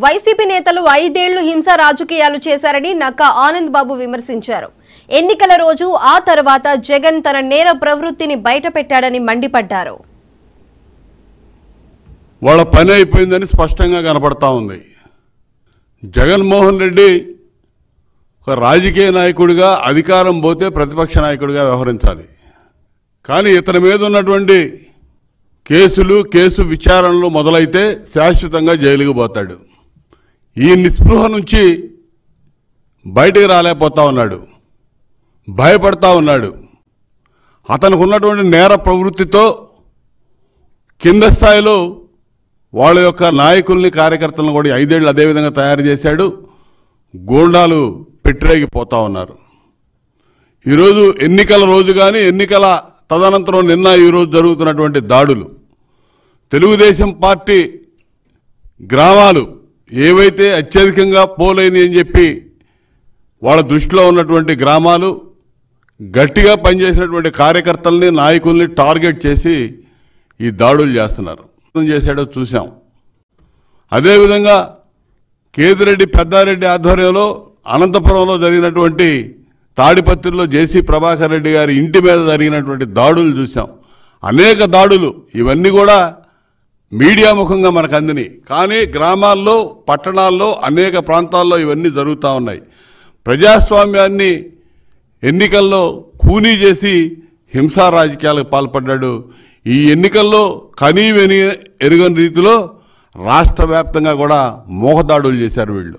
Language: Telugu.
వైసీపీ నేతలు 5 ఏళ్లు హింస రాజకీయాలు చేశారని నక్కా ఆనంద్ బాబు విమర్శించారు. ఎన్నికల రోజు ఆ తర్వాత జగన్ తన నేర ప్రవృత్తిని బయటపెట్టాడని మండిపడ్డారు. వాళ్ళ పని అయిపోయిందని స్పష్టంగా కనపడతా ఉంది. జగన్మోహన్ రెడ్డి ఒక రాజకీయ నాయకుడిగా అధికారం పోతే ప్రతిపక్ష నాయకుడిగా వ్యవహరించాలి. కానీ ఇతని మీద ఉన్నటువంటి కేసు విచారణలు మొదలైతే శాశ్వతంగా జైలుకు పోతాడు. ఈ నిస్పృహ నుంచి బయటికి రాలేకపోతా ఉన్నాడు, భయపడతా ఉన్నాడు. అతనికి ఉన్నటువంటి నేర ప్రవృత్తితో కింద స్థాయిలో వాళ్ళ యొక్క నాయకుల్ని కార్యకర్తలను కూడా 5 ఏళ్ళు అదేవిధంగా తయారు చేశాడు. గూండాలు పెట్టిరేగిపోతా ఉన్నారు. ఈరోజు ఎన్నికల రోజు కానీ ఎన్నికల తదనంతరం నిన్న ఈరోజు జరుగుతున్నటువంటి దాడులు, తెలుగుదేశం పార్టీ గ్రామాలు ఏవైతే అత్యధికంగా పోలైనవి అని చెప్పి వాళ్ళ దృష్టిలో ఉన్నటువంటి గ్రామాలు గట్టిగా పనిచేసినటువంటి కార్యకర్తల్ని నాయకుల్ని టార్గెట్ చేసి ఈ దాడులు చేస్తున్నారు. చేశాడో చూసాం. అదేవిధంగా కేతిరెడ్డి పెద్దారెడ్డి ఆధ్వర్యంలో అనంతపురంలో జరిగినటువంటి తాడిపత్రిలో జేసీ ప్రభాకర్ రెడ్డి గారి ఇంటి మీద జరిగినటువంటి దాడులు చూసాం. అనేక దాడులు, ఇవన్నీ కూడా మీడియా ముఖంగా మనకు అందినాయి. కానీ గ్రామాల్లో పట్టణాల్లో అనేక ప్రాంతాల్లో ఇవన్నీ జరుగుతూ ఉన్నాయి. ప్రజాస్వామ్యాన్ని ఎన్నికల్లో ఖూనీ చేసి హింసా రాజకీయాలకు పాల్పడ్డాడు. ఈ ఎన్నికల్లో కనీ ఎరుగని రీతిలో రాష్ట్ర వ్యాప్తంగా కూడా మోహదాడులు చేశారు వీళ్ళు.